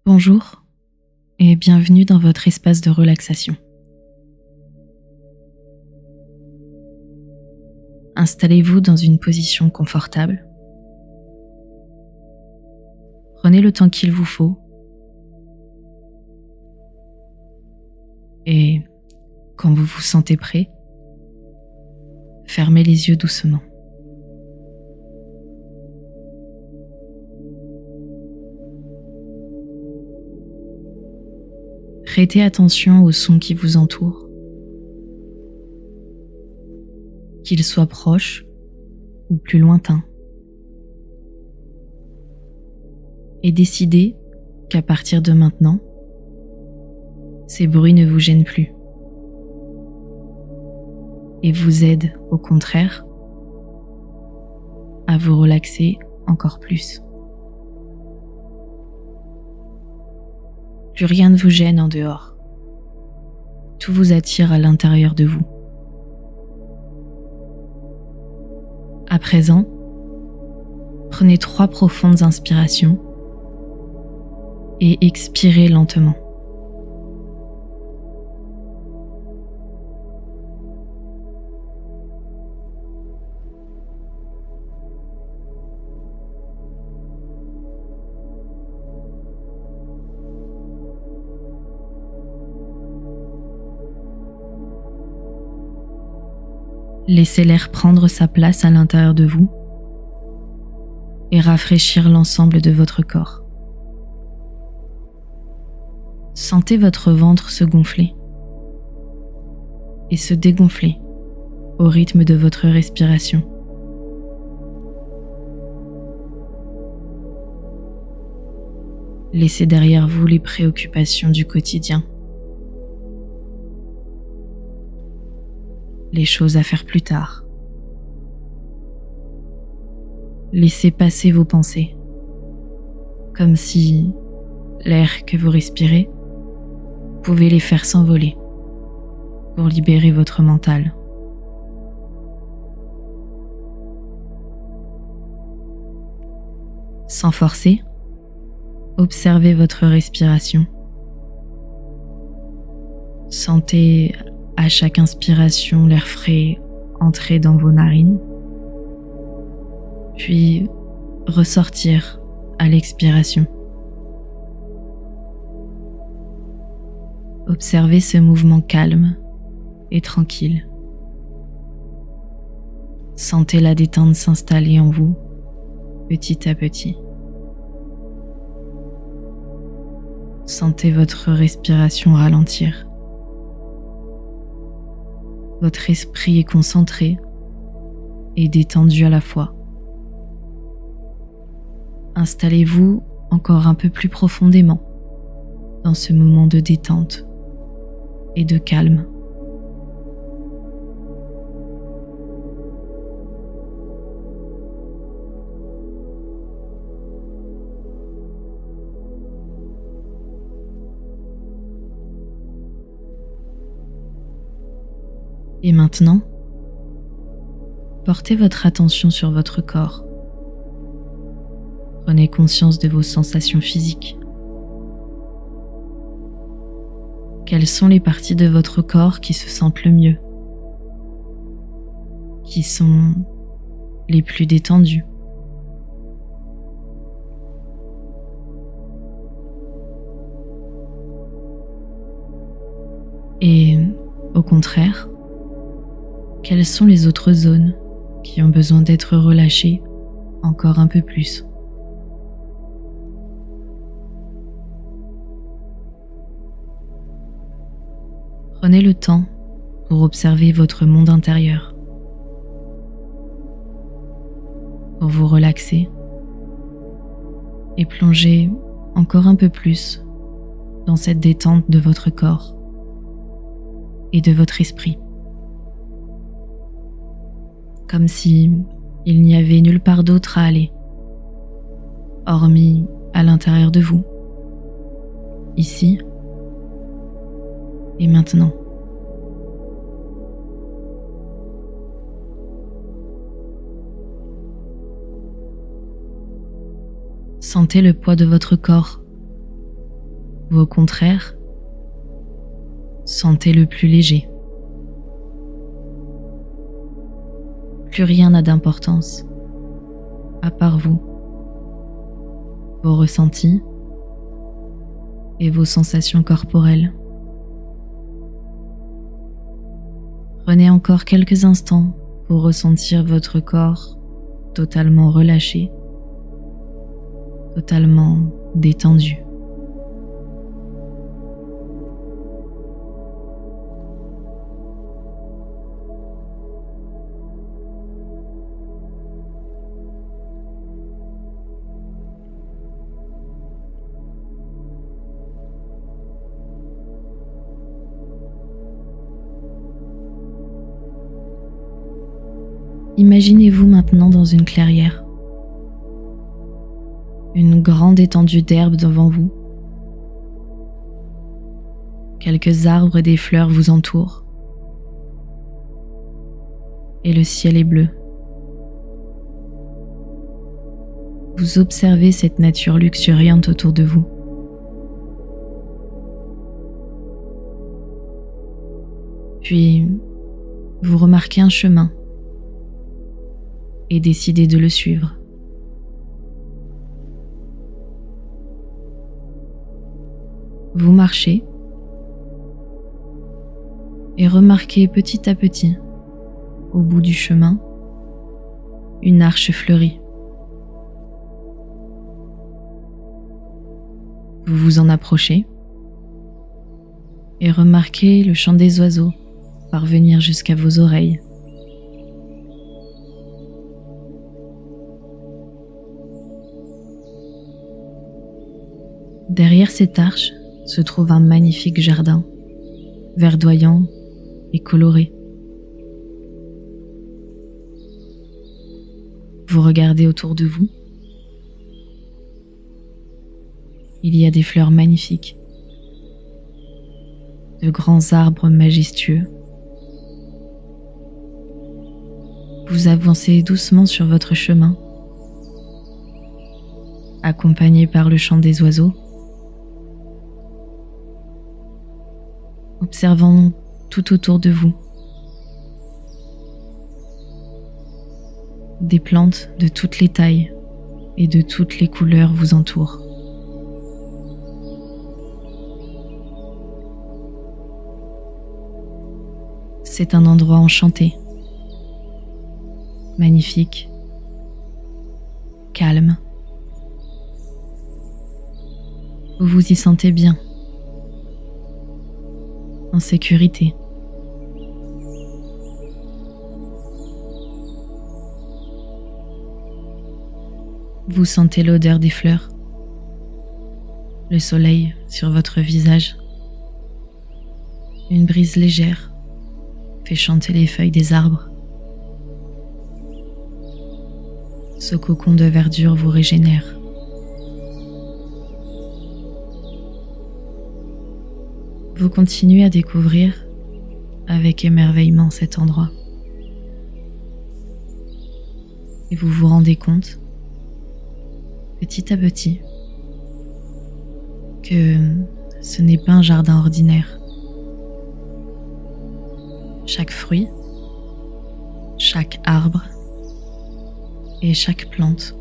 Bonjour et bienvenue dans votre espace de relaxation. Installez-vous dans une position confortable. Prenez le temps qu'il vous faut et quand vous vous sentez prêt, fermez les yeux doucement. Prêtez attention aux sons qui vous entourent, qu'ils soient proches ou plus lointains, et décidez qu'à partir de maintenant, ces bruits ne vous gênent plus et vous aident au contraire à vous relaxer encore plus. Plus rien ne vous gêne en dehors. Tout vous attire à l'intérieur de vous. À présent, prenez 3 profondes inspirations et expirez lentement. Laissez l'air prendre sa place à l'intérieur de vous et rafraîchir l'ensemble de votre corps. Sentez votre ventre se gonfler et se dégonfler au rythme de votre respiration. Laissez derrière vous les préoccupations du quotidien, les choses à faire plus tard. Laissez passer vos pensées, comme si l'air que vous respirez pouvait les faire s'envoler pour libérer votre mental. Sans forcer, observez votre respiration. Sentez à chaque inspiration l'air frais entrer dans vos narines, puis ressortir à l'expiration. Observez ce mouvement calme et tranquille. Sentez la détente s'installer en vous petit à petit. Sentez votre respiration ralentir. Votre esprit est concentré et détendu à la fois. Installez-vous encore un peu plus profondément dans ce moment de détente et de calme. Et maintenant, portez votre attention sur votre corps. Prenez conscience de vos sensations physiques. Quelles sont les parties de votre corps qui se sentent le mieux? Qui sont les plus détendues? Et au contraire, quelles sont les autres zones qui ont besoin d'être relâchées encore un peu plus? Prenez le temps pour observer votre monde intérieur, pour vous relaxer et plonger encore un peu plus dans cette détente de votre corps et de votre esprit. Comme si il n'y avait nulle part d'autre à aller, hormis à l'intérieur de vous, ici et maintenant. Sentez le poids de votre corps ou au contraire, sentez-le plus léger. Plus rien n'a d'importance, à part vous, vos ressentis et vos sensations corporelles. Prenez encore quelques instants pour ressentir votre corps totalement relâché, totalement détendu. Imaginez-vous maintenant dans une clairière, une grande étendue d'herbe devant vous. Quelques arbres et des fleurs vous entourent, et le ciel est bleu. Vous observez cette nature luxuriante autour de vous. Puis, vous remarquez un chemin et décidez de le suivre. Vous marchez et remarquez petit à petit, au bout du chemin, une arche fleurie. Vous vous en approchez et remarquez le chant des oiseaux parvenir jusqu'à vos oreilles. Derrière cette arche se trouve un magnifique jardin, verdoyant et coloré. Vous regardez autour de vous. Il y a des fleurs magnifiques, de grands arbres majestueux. Vous avancez doucement sur votre chemin, accompagné par le chant des oiseaux, observant tout autour de vous. Des plantes de toutes les tailles et de toutes les couleurs vous entourent. C'est un endroit enchanté, magnifique, calme. Vous vous y sentez bien, en sécurité. Vous sentez l'odeur des fleurs, le soleil sur votre visage. Une brise légère fait chanter les feuilles des arbres. Ce cocon de verdure vous régénère. Vous continuez à découvrir avec émerveillement cet endroit. Et vous vous rendez compte, petit à petit, que ce n'est pas un jardin ordinaire. Chaque fruit, chaque arbre et chaque plante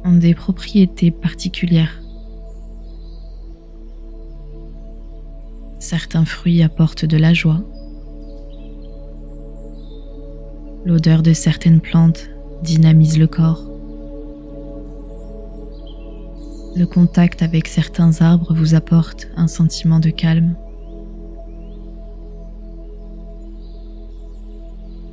ont des propriétés particulières. Certains fruits apportent de la joie. L'odeur de certaines plantes dynamise le corps. Le contact avec certains arbres vous apporte un sentiment de calme.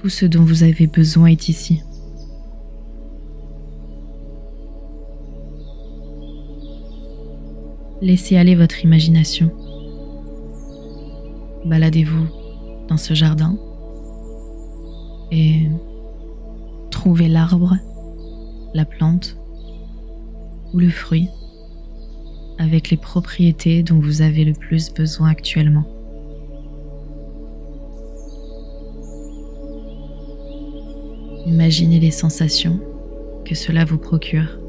Tout ce dont vous avez besoin est ici. Laissez aller votre imagination. Baladez-vous dans ce jardin et trouvez l'arbre, la plante ou le fruit avec les propriétés dont vous avez le plus besoin actuellement. Imaginez les sensations que cela vous procure.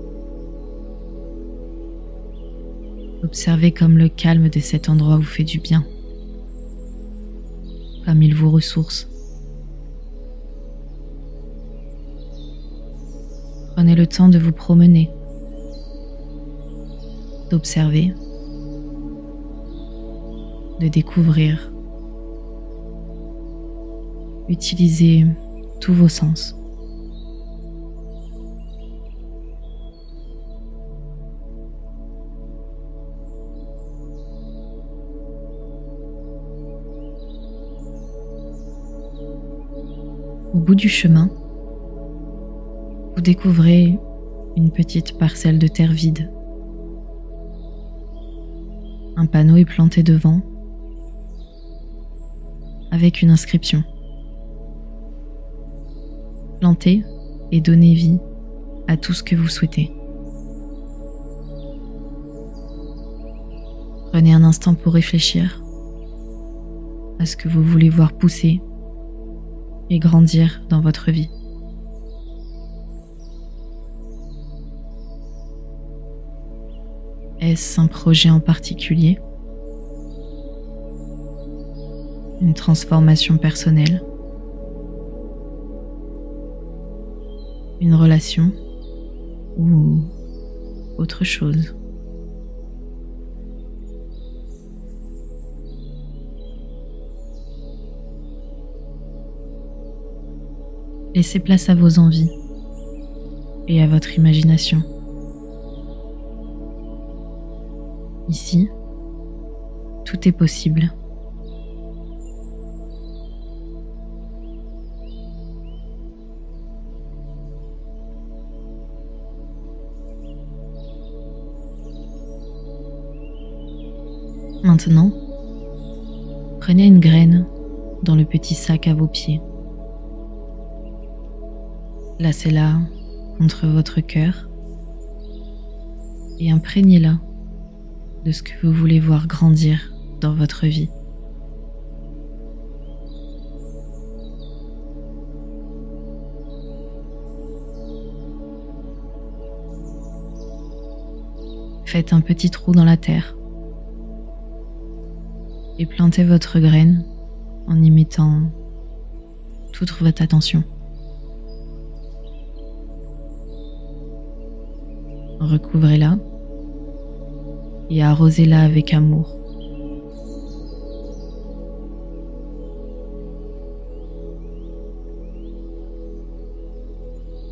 Observez comme le calme de cet endroit vous fait du bien, comme il vous ressource. Prenez le temps de vous promener, d'observer, de découvrir. Utilisez tous vos sens. Au bout du chemin, vous découvrez une petite parcelle de terre vide. Un panneau est planté devant avec une inscription. Plantez et donnez vie à tout ce que vous souhaitez. Prenez un instant pour réfléchir à ce que vous voulez voir pousser et grandir dans votre vie. Est-ce un projet en particulier? Une transformation personnelle? Une relation? Ou autre chose? Laissez place à vos envies et à votre imagination. Ici, tout est possible. Maintenant, prenez une graine dans le petit sac à vos pieds. Placez-la contre votre cœur et imprégnez-la de ce que vous voulez voir grandir dans votre vie. Faites un petit trou dans la terre et plantez votre graine en y mettant toute votre attention. Recouvrez-la et arrosez-la avec amour.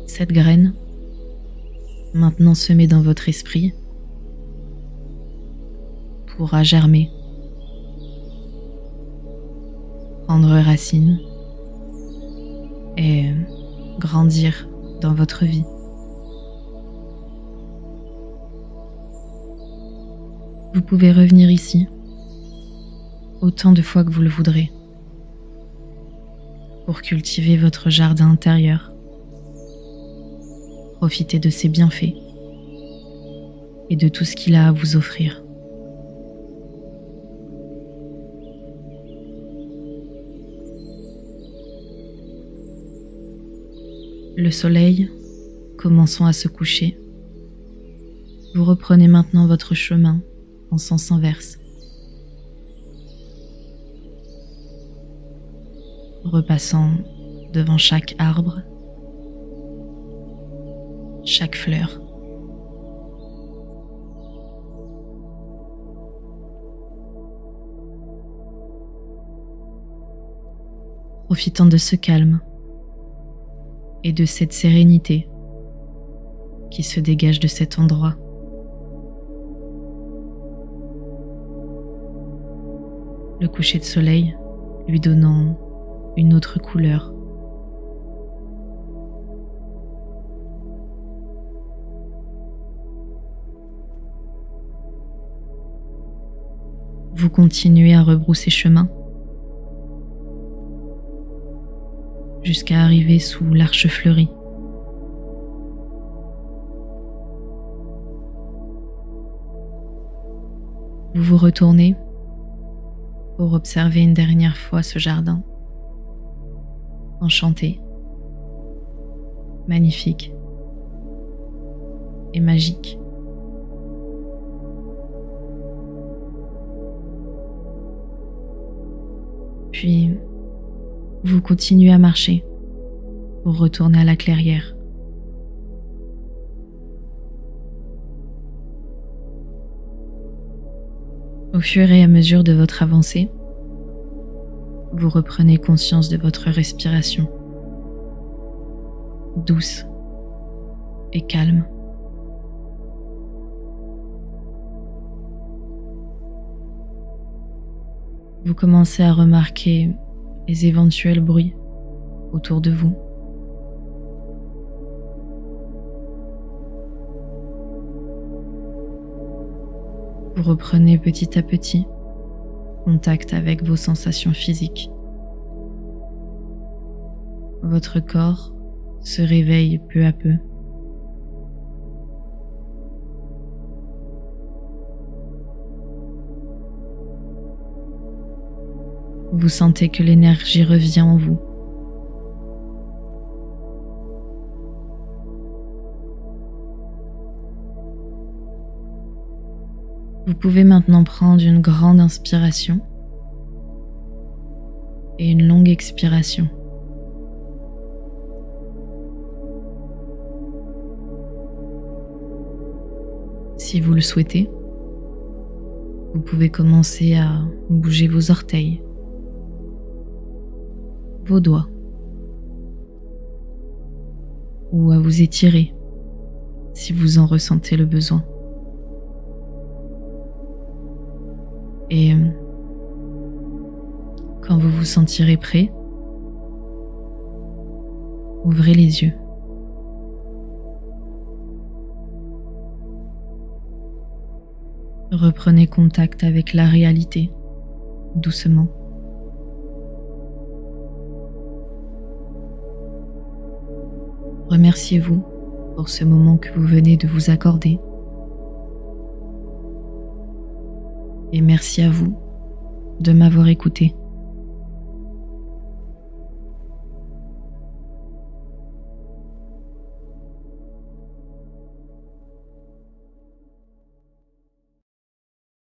Cette graine, maintenant semée dans votre esprit, pourra germer, prendre racine et grandir dans votre vie. Vous pouvez revenir ici autant de fois que vous le voudrez pour cultiver votre jardin intérieur. Profitez de ses bienfaits et de tout ce qu'il a à vous offrir. Le soleil commençant à se coucher, vous reprenez maintenant votre chemin en sens inverse. Repassant devant chaque arbre, chaque fleur. Profitant de ce calme et de cette sérénité qui se dégage de cet endroit. Le coucher de soleil lui donnant une autre couleur. Vous continuez à rebrousser chemin jusqu'à arriver sous l'arche fleurie. Vous vous retournez pour observer une dernière fois ce jardin, enchanté, magnifique et magique. Puis, vous continuez à marcher pour retourner à la clairière. Au fur et à mesure de votre avancée, vous reprenez conscience de votre respiration, douce et calme. Vous commencez à remarquer les éventuels bruits autour de vous. Vous reprenez petit à petit contact avec vos sensations physiques. Votre corps se réveille peu à peu. Vous sentez que l'énergie revient en vous. Vous pouvez maintenant prendre une grande inspiration et une longue expiration. Si vous le souhaitez, vous pouvez commencer à bouger vos orteils, vos doigts, ou à vous étirer si vous en ressentez le besoin. Et quand vous vous sentirez prêt, ouvrez les yeux. Reprenez contact avec la réalité, doucement. Remerciez-vous pour ce moment que vous venez de vous accorder. Et merci à vous de m'avoir écouté.